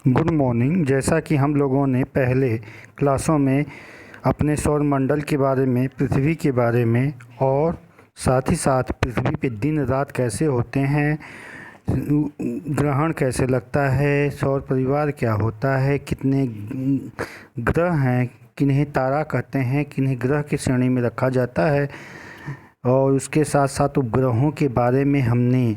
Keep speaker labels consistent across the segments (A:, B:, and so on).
A: Good morning. जैसा कि हम लोगों ने पहले क्लासों में अपने सौर मंडल के बारे में, पृथ्वी के बारे में और साथ ही साथ पृथ्वी पे दिन रात कैसे होते हैं, ग्रहण कैसे लगता है, सौर परिवार क्या होता है, कितने ग्रह हैं, किन्हें तारा कहते हैं, किन्हें ग्रह की श्रेणी में रखा जाता है, और उसके साथ साथ उपग्रहों के बारे में हमने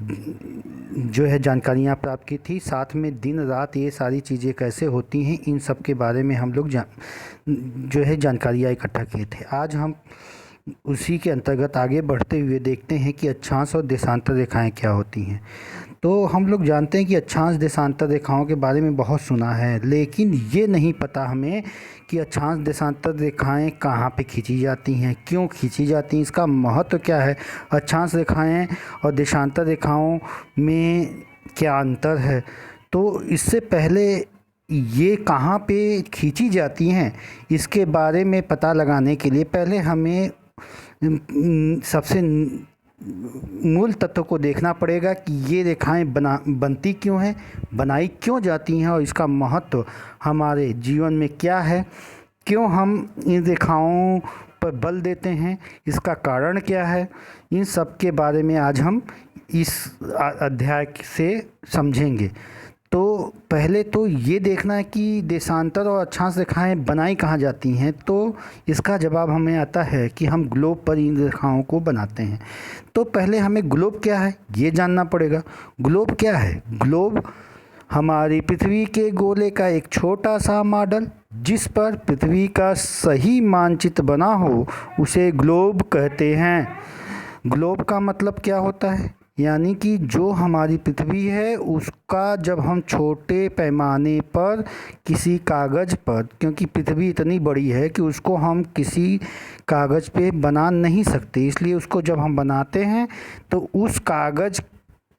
A: जो है जानकारियाँ प्राप्त की थी। साथ में दिन रात ये सारी चीज़ें कैसे होती हैं, इन सब के बारे में हम लोग जो है जानकारियाँ इकट्ठा किए थे। आज हम उसी के अंतर्गत आगे बढ़ते हुए देखते हैं कि अक्षांश और देशांतर रेखाएं क्या होती हैं। तो हम लोग जानते हैं कि अक्षांश देशांतर रेखाओं के बारे में बहुत सुना है, लेकिन ये नहीं पता हमें कि अक्षांश देशांतर रेखाएं कहाँ पे खींची जाती हैं, क्यों खींची जाती हैं, इसका महत्व क्या है, अक्षांश रेखाएं और देशांतर रेखाओं में क्या अंतर है। तो इससे पहले ये कहाँ पे खींची जाती हैं, इसके बारे में पता लगाने के लिए पहले हमें सबसे मूल तत्व को देखना पड़ेगा कि ये रेखाएं बनती क्यों हैं, बनाई क्यों जाती हैं, और इसका महत्व हमारे जीवन में क्या है, क्यों हम इन रेखाओं पर बल देते हैं, इसका कारण क्या है। इन सब के बारे में आज हम इस अध्याय से समझेंगे। तो पहले तो ये देखना है कि देशांतर और अक्षांश रेखाएं बनाई कहाँ जाती हैं। तो इसका जवाब हमें आता है कि हम ग्लोब पर इन रेखाओं को बनाते हैं। तो पहले हमें ग्लोब क्या है ये जानना पड़ेगा। ग्लोब क्या है? ग्लोब हमारी पृथ्वी के गोले का एक छोटा सा मॉडल जिस पर पृथ्वी का सही मानचित्र बना हो उसे ग्लोब कहते हैं। ग्लोब का मतलब क्या होता है? यानी कि जो हमारी पृथ्वी है उसका जब हम छोटे पैमाने पर किसी कागज़ पर, क्योंकि पृथ्वी इतनी बड़ी है कि उसको हम किसी कागज़ पे बना नहीं सकते, इसलिए उसको जब हम बनाते हैं तो उस कागज़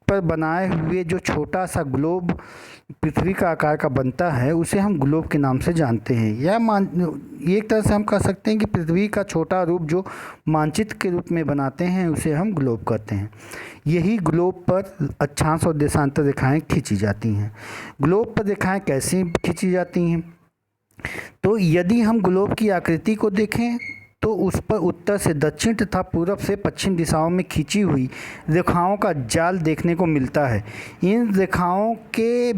A: पर बनाए हुए जो छोटा सा ग्लोब पृथ्वी का आकार का बनता है उसे हम ग्लोब के नाम से जानते हैं। या एक तरह से हम कह सकते हैं कि पृथ्वी का छोटा रूप जो मानचित्र के रूप में बनाते हैं उसे हम ग्लोब कहते हैं। यही ग्लोब पर अक्षांश और देशांतर रेखाएं खींची जाती हैं। ग्लोब पर रेखाएं कैसे खींची जाती हैं? तो यदि हम ग्लोब की आकृति को देखें तो उस पर उत्तर से दक्षिण तथा पूरब से पश्चिम दिशाओं में खींची हुई रेखाओं का जाल देखने को मिलता है। इन रेखाओं के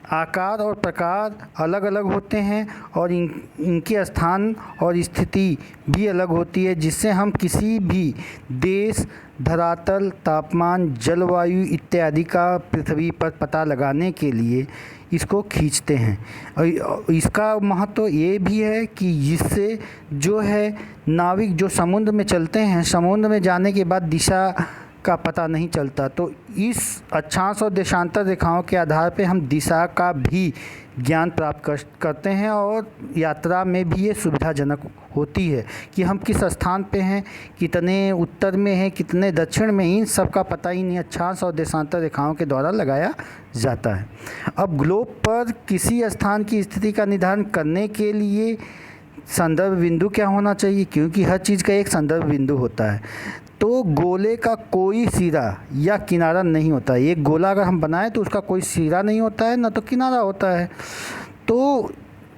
A: आकार और प्रकार अलग अलग होते हैं और इनके स्थान और स्थिति भी अलग होती है, जिससे हम किसी भी देश, धरातल, तापमान, जलवायु इत्यादि का पृथ्वी पर पता लगाने के लिए इसको खींचते हैं। और इसका महत्व ये भी है कि इससे जो है नाविक जो समुद्र में चलते हैं, समुद्र में जाने के बाद दिशा का पता नहीं चलता, तो इस अक्षांश और देशांतर रेखाओं के आधार पे हम दिशा का भी ज्ञान प्राप्त करते हैं और यात्रा में भी ये सुविधाजनक होती है कि हम किस स्थान पे हैं, कितने उत्तर में हैं, कितने दक्षिण में, इन सब का पता ही नहीं अक्षांश और देशांतर रेखाओं के द्वारा लगाया जाता है। अब ग्लोब पर किसी स्थान की स्थिति का निर्धारण करने के लिए संदर्भ बिंदु क्या होना चाहिए, क्योंकि हर चीज़ का एक संदर्भ बिंदु होता है। तो गोले का कोई सिरा या किनारा नहीं होता है। एक गोला अगर हम बनाएं तो उसका कोई सिरा नहीं होता है, ना तो किनारा होता है। तो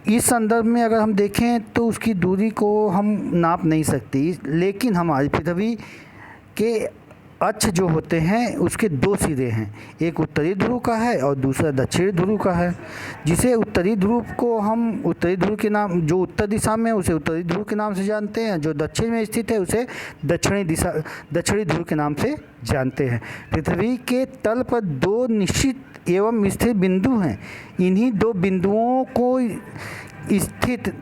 A: इस संदर्भ में अगर हम देखें तो उसकी दूरी को हम नाप नहीं सकते, लेकिन हमारी पृथ्वी के अक्ष जो होते हैं उसके दो सिरे हैं, एक उत्तरी ध्रुव का है और दूसरा दक्षिणी ध्रुव का है। जिसे उत्तरी ध्रुव को हम उत्तरी ध्रुव के नाम, जो उत्तर दिशा में है उसे उत्तरी ध्रुव के नाम से जानते हैं, जो दक्षिण में स्थित है उसे दक्षिणी ध्रुव के नाम से जानते हैं। पृथ्वी के तल पर दो निश्चित एवं स्थिर बिंदु हैं। इन्हीं दो बिंदुओं को स्थित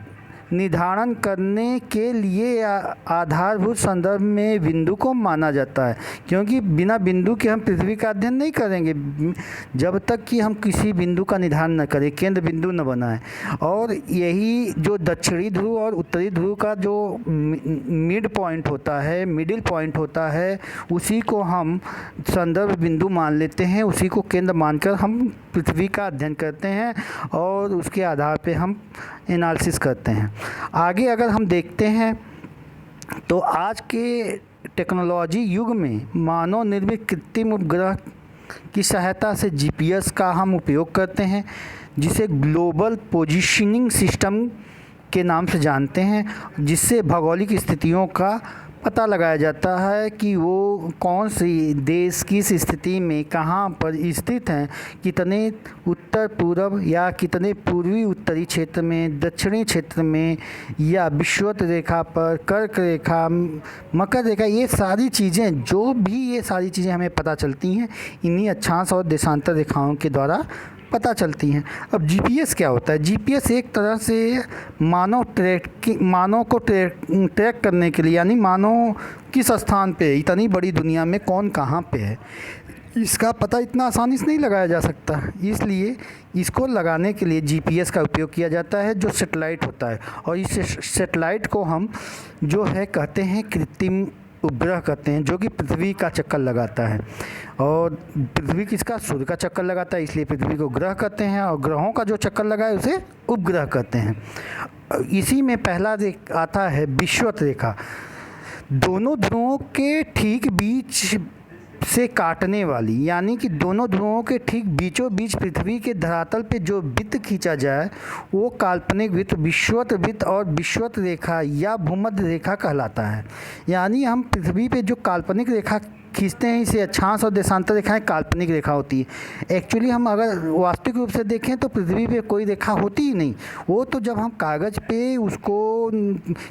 A: निर्धारण करने के लिए आधारभूत संदर्भ में बिंदु को माना जाता है, क्योंकि बिना बिंदु के हम पृथ्वी का अध्ययन नहीं करेंगे जब तक कि हम किसी बिंदु का निर्धारण न करें, केंद्र बिंदु न बनाएं। और यही जो दक्षिणी ध्रुव और उत्तरी ध्रुव का जो मिड पॉइंट होता है, मिडिल पॉइंट होता है, उसी को हम संदर्भ बिंदु मान लेते हैं, उसी को केंद्र मानकर हम पृथ्वी का अध्ययन करते हैं और उसके आधार पे हम एनालिसिस करते हैं। आगे अगर हम देखते हैं तो आज के टेक्नोलॉजी युग में मानव निर्मित कृत्रिम उपग्रह की सहायता से जीपीएस का हम उपयोग करते हैं, जिसे ग्लोबल पोजीशनिंग सिस्टम के नाम से जानते हैं, जिससे भौगोलिक स्थितियों का पता लगाया जाता है कि वो कौन सी देश किस स्थिति में कहाँ पर स्थित हैं, कितने उत्तर पूर्व या कितने पूर्वी उत्तरी क्षेत्र में, दक्षिणी क्षेत्र में, या विषुवत रेखा पर, कर्क रेखा, मकर रेखा, ये सारी चीज़ें जो भी ये सारी चीज़ें हमें पता चलती हैं इन्हीं अक्षांश और देशांतर रेखाओं के द्वारा पता चलती हैं। अब जीपीएस क्या होता है? जीपीएस एक तरह से मानव को ट्रैक करने के लिए, यानी मानव किस स्थान पे है, इतनी बड़ी दुनिया में कौन कहाँ पे है, इसका पता इतना आसानी से नहीं लगाया जा सकता। इसलिए इसको लगाने के लिए जीपीएस का उपयोग किया जाता है, जो सेटेलाइट होता है। और इस सेटेलाइट को हम जो है कहते हैं कृत्रिम उपग्रह कहते हैं, जो कि पृथ्वी का चक्कर लगाता है। और पृथ्वी किसका? सूर्य का चक्कर लगाता है, इसलिए पृथ्वी को ग्रह कहते हैं, और ग्रहों का जो चक्कर लगाए उसे उपग्रह कहते हैं। इसी में पहला आता है विषुवत रेखा, दोनों ध्रुवों के ठीक बीच से काटने वाली, यानी कि दोनों ध्रुवों के ठीक बीचों बीच पृथ्वी के धरातल पे जो वृत्त खींचा जाए वो काल्पनिक वृत्त विषुवत वृत्त और विषुवत रेखा या भूमध्य रेखा कहलाता है। यानी हम पृथ्वी पे जो काल्पनिक रेखा खींचते हैं इसे अक्षांश और देशांतर रेखाएं काल्पनिक रेखा होती है। एक्चुअली हम अगर वास्तविक रूप से देखें तो पृथ्वी पे कोई रेखा होती ही नहीं। वो तो जब हम कागज़ पे उसको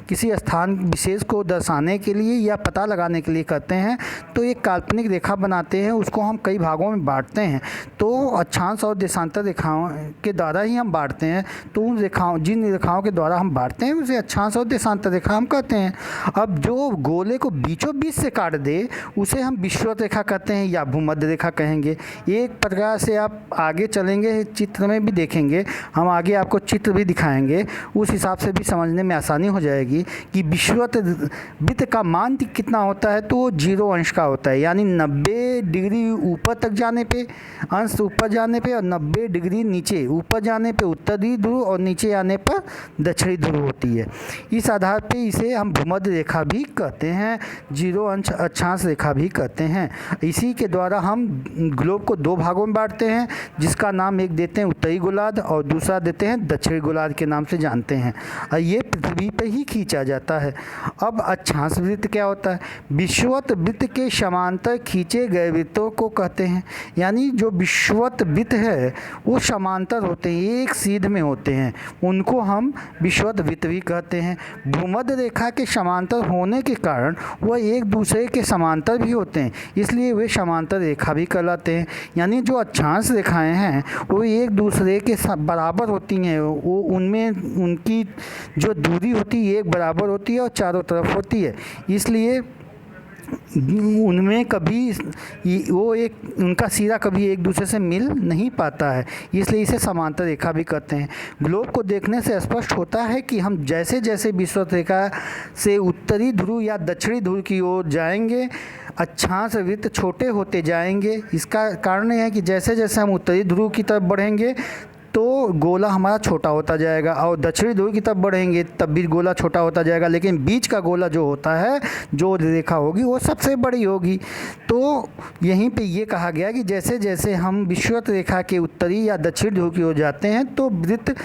A: किसी स्थान विशेष को दर्शाने के लिए या पता लगाने के लिए करते हैं तो एक काल्पनिक रेखा बनाते हैं, उसको हम कई भागों में बांटते हैं। तो अक्षांश और देशांतर रेखाओं के द्वारा ही हम बांटते हैं। तो उन रेखाओं, जिन रेखाओं के द्वारा हम बांटते हैं उसे अक्षांश और देशांतर रेखा हम कहते हैं। अब जो गोले को बीचों बीच से काट दे उसे हम विषुवत रेखा कहते हैं या भूमध्य रेखा कहेंगे। एक प्रकार से आप आगे चलेंगे चित्र में भी देखेंगे, हम आगे आपको चित्र भी दिखाएंगे, उस हिसाब से भी समझने में आसानी हो जाएगी कि विषुवत वृत्त का मान कितना होता है। तो 0 अंश का होता है, यानी 90 डिग्री ऊपर तक जाने पे, अंश ऊपर जाने पे, और 90 डिग्री नीचे, ऊपर जाने पे उत्तरी ध्रुव और नीचे आने पर दक्षिणी ध्रुव होती है। इस आधार पे इसे हम भूमध्य रेखा भी कहते हैं, 0 अंश अक्षांश रेखा भी कहते हैं। इसी के द्वारा हम ग्लोब को 2 भागों में बांटते हैं, जिसका नाम एक देते हैं उत्तरी गोलार्ध और दूसरा देते हैं दक्षिणी गोलार्ध के नाम से जानते हैं। और ये पृथ्वी पर ही खींचा जाता है। अब अक्षांश वृत्त क्या होता है? विषुवत वृत्त के समांतर खींचे गए वृत्तों को कहते हैं। यानी जो विषुवत वृत्त है वो समांतर होते हैं, एक सीध में होते हैं, उनको हम विषुवत वृत्त भी कहते हैं। भूमध्य रेखा के समांतर होने के कारण वह एक दूसरे के समांतर भी होते हैं, इसलिए वे समांतर रेखा भी कहलाते हैं। यानी जो अक्षांश रेखाएं हैं वो एक दूसरे के बराबर होती हैं, वो उनमें उनकी जो दूरी होती है एक बराबर होती है और चारों तरफ होती है, इसलिए उनमें कभी वो एक उनका सिरा कभी एक दूसरे से मिल नहीं पाता है, इसलिए इसे समांतर रेखा भी कहते हैं। ग्लोब को देखने से स्पष्ट होता है कि हम जैसे जैसे विषुवत रेखा से उत्तरी ध्रुव या दक्षिणी ध्रुव की ओर जाएंगे अक्षांश वृत्त छोटे होते जाएंगे। इसका कारण यह है कि जैसे जैसे हम उत्तरी ध्रुव की तरफ बढ़ेंगे तो गोला हमारा छोटा होता जाएगा, और दक्षिणी ध्रुव की तरफ बढ़ेंगे तब भी गोला छोटा होता जाएगा, लेकिन बीच का गोला जो होता है, जो रेखा होगी वो सबसे बड़ी होगी। तो यहीं पे ये कहा गया कि जैसे जैसे हम विषुवत रेखा के उत्तरी या दक्षिण ध्रुव की ओर जाते हैं तो वृत्त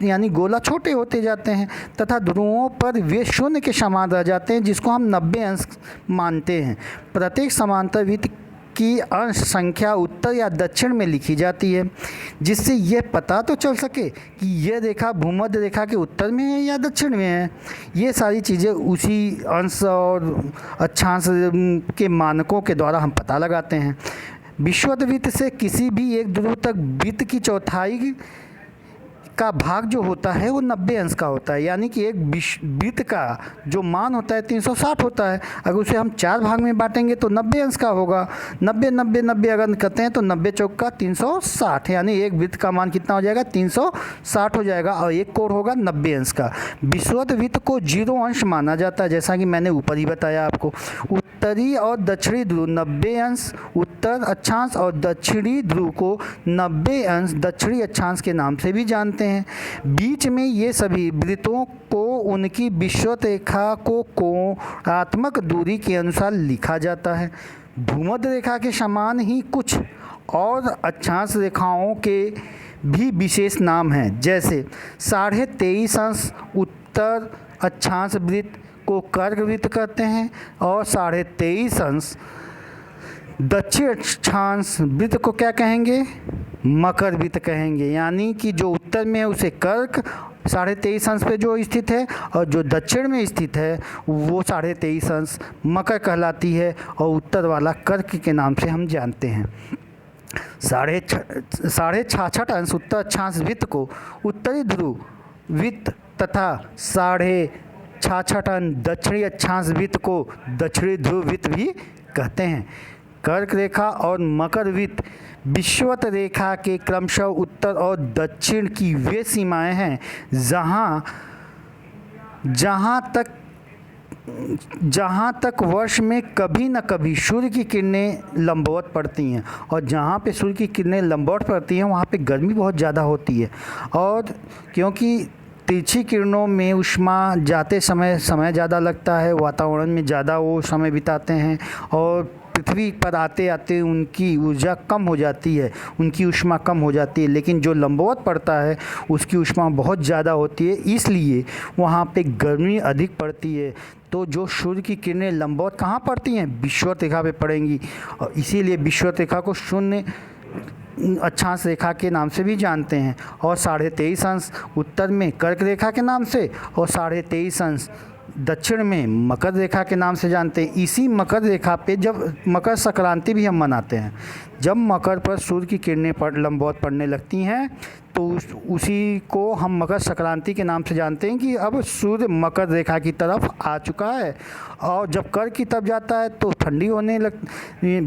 A: यानी गोला छोटे होते जाते हैं तथा ध्रुवों पर वे शून्य के समान रह जाते हैं, जिसको हम 90 अंश मानते हैं। प्रत्येक समांतर वृत्त की अंश संख्या उत्तर या दक्षिण में लिखी जाती है, जिससे यह पता तो चल सके कि यह रेखा भूमध्य रेखा के उत्तर में है या दक्षिण में है। ये सारी चीज़ें उसी अंश और अक्षांश के मानकों के द्वारा हम पता लगाते हैं। विषुवत वृत्त से किसी भी एक ध्रुव तक वृत्त की चौथाई का भाग जो होता है वो 90 अंश का होता है। यानी कि एक वृत्त का जो मान होता है 360 होता है, अगर उसे हम 4 भाग में बांटेंगे तो 90 अंश का होगा। 90 90 90 अगर करते हैं तो 90 चौका 360, यानी एक वृत्त का मान कितना हो जाएगा? 360 हो जाएगा, और एक कोण होगा 90 अंश का। विषुवत वृत्त को 0 अंश माना जाता है, जैसा कि मैंने ऊपर ही बताया आपको। उत्तरी और दक्षिणी ध्रुव 90 अंश उत्तर अक्षांश और दक्षिणी ध्रुव को 90 अंश दक्षिणी अक्षांश के नाम से भी जानते हैं। बीच में ये सभी वृत्तों को उनकी विषुवत रेखा को कोणात्मक दूरी के अनुसार लिखा जाता है। भूमध्य रेखा के समान ही कुछ और अक्षांश रेखाओं के भी विशेष नाम हैं, जैसे 23.5 अंश उत्तर अक्षांश वृत्त को कर्क वृत्त कहते हैं और 23.5 अंश दक्षिण अक्षांश वृत्त को क्या कहेंगे? मकर वृत्त कहेंगे। यानी कि जो उत्तर में है उसे कर्क 23.5 अंश पे जो स्थित है और जो दक्षिण में स्थित है वो 23.5 अंश मकर कहलाती है और उत्तर वाला कर्क के नाम से हम जानते हैं। 66.5 अंश उत्तर अक्षांश वृत्त को उत्तरी ध्रुव वृत्त तथा 66.5 अंश दक्षिणी अक्षांश वृत्त को दक्षिणी ध्रुव वृत्त भी कहते हैं। कर्क रेखा और मकर वृत्त विषुवत रेखा के क्रमशः उत्तर और दक्षिण की वे सीमाएं हैं जहाँ तक वर्ष में कभी न कभी सूर्य की किरणें लंबवत पड़ती हैं, और जहाँ पे सूर्य की किरणें लंबवत पड़ती हैं वहाँ पे गर्मी बहुत ज़्यादा होती है। और क्योंकि तिरछी किरणों में ऊष्मा जाते समय ज़्यादा लगता है, वातावरण में ज़्यादा वो समय बिताते हैं और पृथ्वी पर आते आते उनकी ऊर्जा कम हो जाती है, उनकी ऊष्मा कम हो जाती है। लेकिन जो लंबवत पड़ता है उसकी ऊष्मा बहुत ज़्यादा होती है, इसलिए वहाँ पे गर्मी अधिक पड़ती है। तो जो सूर्य की किरणें लंबवत कहाँ पड़ती हैं? विषुवत रेखा पे पड़ेंगी, और इसीलिए विषुवत रेखा को शून्य अक्षांश रेखा के नाम से भी जानते हैं। और 23.5 अंश उत्तर में कर्क रेखा के नाम से और 23.5 अंश दक्षिण में मकर रेखा के नाम से जानते हैं। इसी मकर रेखा पे जब मकर संक्रांति भी हम मनाते हैं, जब मकर पर सूर्य की किरणें लंबवत पड़ने लगती हैं तो उसी को हम मकर संक्रांति के नाम से जानते हैं कि अब सूर्य मकर रेखा की तरफ आ चुका है। और जब कर्क की तरफ जाता है तो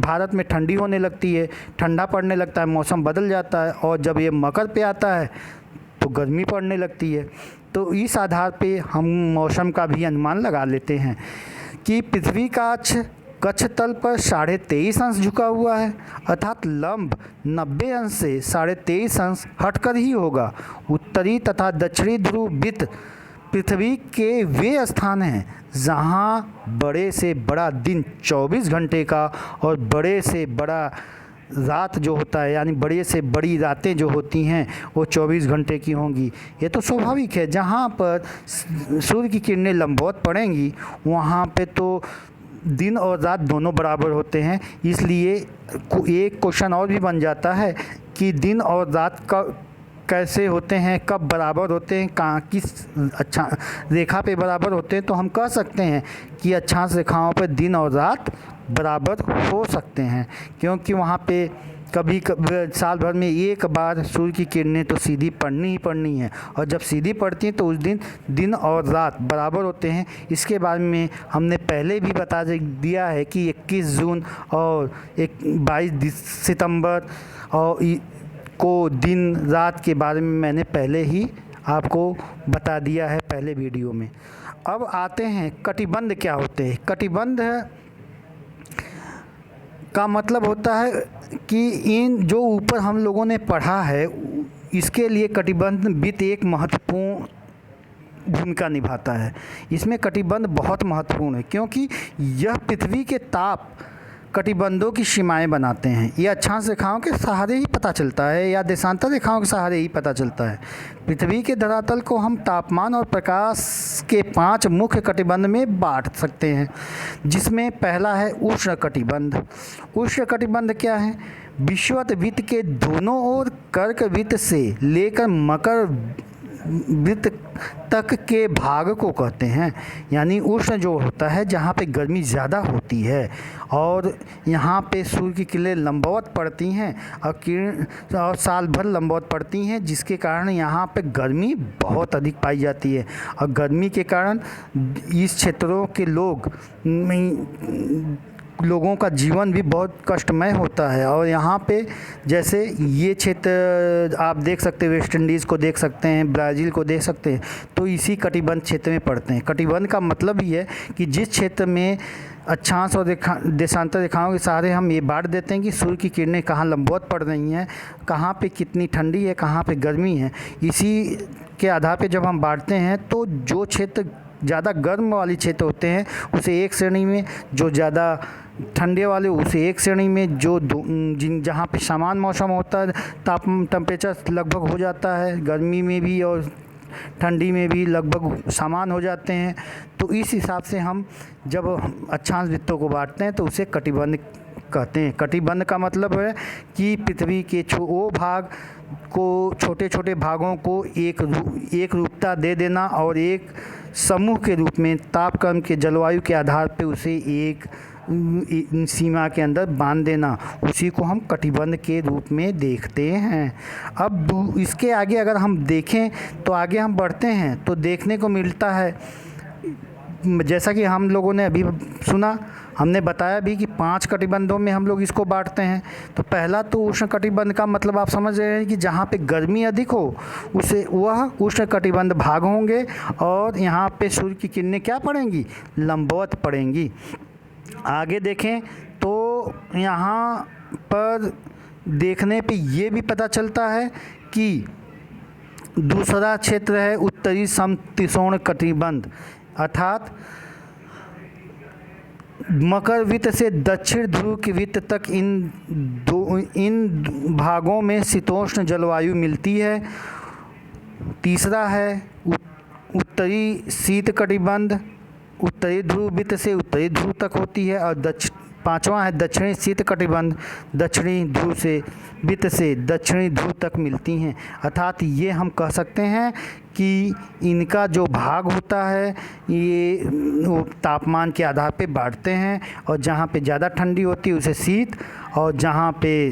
A: भारत में ठंडी होने लगती है, ठंडा पड़ने लगता है, मौसम बदल जाता है। और जब ये मकर पे आता है तो गर्मी पड़ने लगती है। तो इस आधार पे हम मौसम का भी अनुमान लगा लेते हैं कि पृथ्वी का अक्ष कक्ष तल पर 23.5 अंश झुका हुआ है, अर्थात लंब 90 अंश से 23.5 अंश हटकर ही होगा। उत्तरी तथा दक्षिणी ध्रुव वृत्त पृथ्वी के वे स्थान हैं जहाँ बड़े से बड़ा दिन 24 घंटे का और बड़े से बड़ा रात जो होता है, यानी बड़े से बड़ी रातें जो होती हैं वो 24 घंटे की होंगी। ये तो स्वाभाविक है, जहाँ पर सूर्य की किरणें लंबवत पड़ेंगी वहाँ पे तो दिन और रात दोनों बराबर होते हैं। इसलिए एक क्वेश्चन और भी बन जाता है कि दिन और रात कब कैसे होते हैं, कब बराबर होते हैं, कहाँ किस अच्छा रेखा पे बराबर होते हैं। तो हम कह सकते हैं कि अक्षांश रेखाओं पर दिन और रात बराबर हो सकते हैं, क्योंकि वहाँ पे कभी साल भर में एक बार सूर्य की किरणें तो सीधी पड़नी ही पड़नी है, और जब सीधी पड़ती हैं तो उस दिन और रात बराबर होते हैं। इसके बारे में हमने पहले भी बता दिया है कि 21 जून और 22 सितंबर और को दिन रात के बारे में मैंने पहले ही आपको बता दिया है पहले वीडियो में। अब आते हैं कटिबंध क्या होते हैं। कटिबंध का मतलब होता है कि इन जो ऊपर हम लोगों ने पढ़ा है इसके लिए कटिबंध वृत्त एक महत्वपूर्ण भूमिका निभाता है। इसमें कटिबंध बहुत महत्वपूर्ण है क्योंकि यह पृथ्वी के ताप कटिबंधों की सीमाएं बनाते हैं। यह अक्षांश रेखाओं के सहारे ही पता चलता है या देशांतर रेखाओं के सहारे ही पता चलता है। पृथ्वी के धरातल को हम तापमान और प्रकाश के 5 मुख्य कटिबंध में बांट सकते हैं, जिसमें पहला है उष्ण कटिबंध। उष्ण कटिबंध क्या है? विषुवत वृत्त के दोनों ओर कर्क वृत्त से लेकर मकर वृत्त तक के भाग को कहते हैं। यानी उष्ण जो होता है जहाँ पे गर्मी ज़्यादा होती है और यहाँ पे सूर्य की किरणें लंबवत पड़ती हैं और साल भर लंबवत पड़ती हैं, जिसके कारण यहाँ पे गर्मी बहुत अधिक पाई जाती है। और गर्मी के कारण इस क्षेत्रों के लोगों का जीवन भी बहुत कष्टमय होता है। और यहाँ पे जैसे ये क्षेत्र आप देख सकते हैं, वेस्ट इंडीज़ को देख सकते हैं, ब्राज़ील को देख सकते हैं, तो इसी कटिबंध क्षेत्र में पड़ते हैं। कटिबंध का मतलब ये है कि जिस क्षेत्र में अक्षांश और देशांतर रेखाओं के सहारे हम ये बांट देते हैं कि सूर्य की किरणें कहाँ लंबवत पड़ रही हैं, कहाँ पे कितनी ठंडी है, कहाँ पे गर्मी है। इसी के आधार पे जब हम बांटते हैं तो जो क्षेत्र ज़्यादा गर्म वाली क्षेत्र होते हैं उसे एक श्रेणी में, जो ज़्यादा ठंडे वाले उस एक श्रेणी में जो जहाँ पे समान मौसम होता है, टेम्परेचर लगभग हो जाता है, गर्मी में भी और ठंडी में भी लगभग समान हो जाते हैं। तो इस हिसाब से हम जब अक्षांश वृत्तों को बांटते हैं तो उसे कटिबंध कहते हैं। कटिबंध का मतलब है कि पृथ्वी के वो भाग को, छोटे छोटे भागों को एक रूपता दे देना और एक समूह के रूप में तापक्रम के जलवायु के आधार पर उसे एक सीमा के अंदर बांध देना, उसी को हम कटिबंध के रूप में देखते हैं। अब इसके आगे अगर हम देखें तो आगे हम बढ़ते हैं तो देखने को मिलता है, जैसा कि हम लोगों ने अभी सुना, हमने बताया भी कि 5 कटिबंधों में हम लोग इसको बांटते हैं। तो पहला तो उष्ण कटिबंध का मतलब आप समझ रहे हैं कि जहाँ पे गर्मी अधिक हो उसे वह उष्ण कटिबंध भाग होंगे और यहाँ पे सूर्य की किरणें क्या पड़ेंगी, लंबवत पड़ेंगी। आगे देखें तो यहाँ पर देखने पे ये भी पता चलता है कि दूसरा क्षेत्र है उत्तरी समशीतोष्ण कटिबंध, अर्थात मकर वृत्त से दक्षिण ध्रुव के वृत्त तक इन भागों में शीतोष्ण जलवायु मिलती है। तीसरा है उत्तरी शीत कटिबंध, उत्तरी ध्रुव वृत्त से उत्तरी ध्रुव तक होती है। और पांचवा है दक्षिणी शीत कटिबंध, दक्षिणी ध्रुव से वृत्त से दक्षिणी ध्रुव तक मिलती हैं। अर्थात ये हम कह सकते हैं कि इनका जो भाग होता है ये तापमान के आधार पे बांटते हैं, और जहाँ पे ज़्यादा ठंडी होती है उसे शीत, और जहाँ पे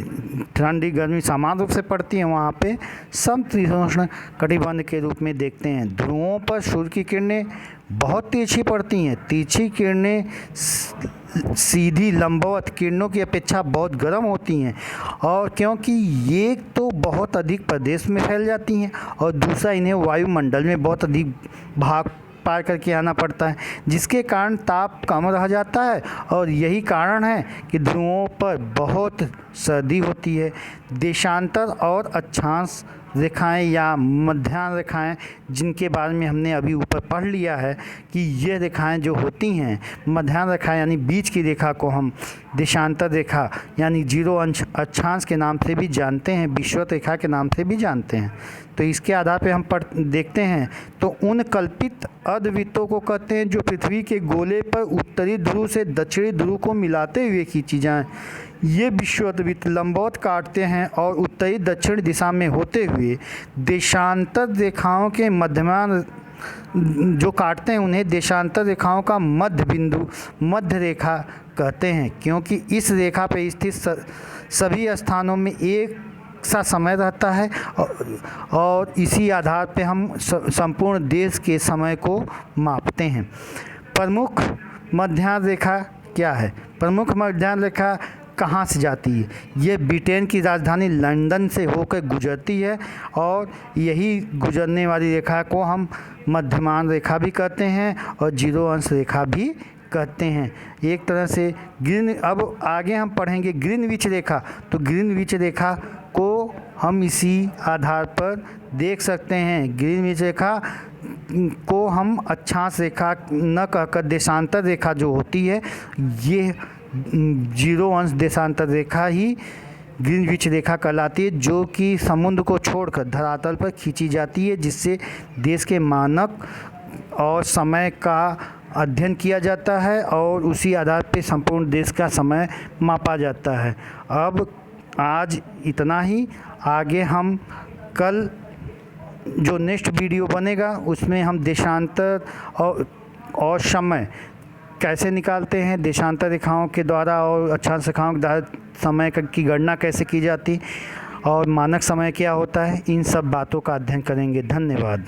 A: ठंडी गर्मी समान रूप से पड़ती है वहाँ पे समशीतोष्ण कटिबंध के रूप में देखते हैं। ध्रुवों पर सूर्य की किरणें बहुत तिरछी पड़ती हैं। तिरछी किरणें सीधी लंबवत किरणों की अपेक्षा बहुत गर्म होती हैं, और क्योंकि ये तो बहुत अधिक प्रदेश में फैल जाती हैं और दूसरा इन्हें वायुमंडल में बहुत अधिक भाग पार करके आना पड़ता है, जिसके कारण ताप कम रह जाता है। और यही कारण है कि ध्रुवों पर बहुत सर्दी होती है। देशांतर और अक्षांश रेखाएं या मध्याह्न रेखाएं, जिनके बारे में हमने अभी ऊपर पढ़ लिया है कि ये रेखाएं जो होती हैं, मध्याह्न रेखा यानी बीच की रेखा को हम देशांतर रेखा यानी 0 अंश अक्षांश के नाम से भी जानते हैं, विषुवत रेखा के नाम से भी जानते हैं। तो इसके आधार पे हम देखते हैं तो उन कल्पित अर्धवृत्तों को कहते हैं जो पृथ्वी के गोले पर उत्तरी ध्रुव से दक्षिणी ध्रुव को मिलाते हुए खींची जाएं। ये विषुवत वृत्त लंबवत काटते हैं और उत्तरी दक्षिण दिशा में होते हुए देशांतर रेखाओं के मध्यमान जो काटते हैं उन्हें देशांतर रेखाओं का मध्य बिंदु, मध्य रेखा कहते हैं, क्योंकि इस रेखा पर स्थित सभी स्थानों में एक सा समय रहता है और इसी आधार पे हम संपूर्ण देश के समय को मापते हैं। प्रमुख मध्याह्न रेखा क्या है? प्रमुख मध्याह्न रेखा कहाँ से जाती है? ये ब्रिटेन की राजधानी लंदन से होकर गुजरती है, और यही गुजरने वाली रेखा को हम मध्यमान रेखा भी कहते हैं और 0 अंश रेखा भी कहते हैं। एक तरह से अब आगे हम पढ़ेंगे ग्रीनविच रेखा। तो ग्रीनविच रेखा को हम इसी आधार पर देख सकते हैं। ग्रीनविच रेखा को हम अक्षांश रेखा न कहकर देशांतर रेखा जो होती है, ये 0 अंश देशांतर रेखा ही ग्रीनविच रेखा कहलाती है, जो कि समुद्र को छोड़कर धरातल पर खींची जाती है, जिससे देश के मानक और समय का अध्ययन किया जाता है और उसी आधार पर संपूर्ण देश का समय मापा जाता है। अब आज इतना ही। आगे हम कल जो नेक्स्ट वीडियो बनेगा उसमें हम देशांतर और समय कैसे निकालते हैं, देशांतर रेखाओं के द्वारा और अक्षांश रेखाओं के द्वारा समय की गणना कैसे की जाती और मानक समय क्या होता है, इन सब बातों का अध्ययन करेंगे। धन्यवाद।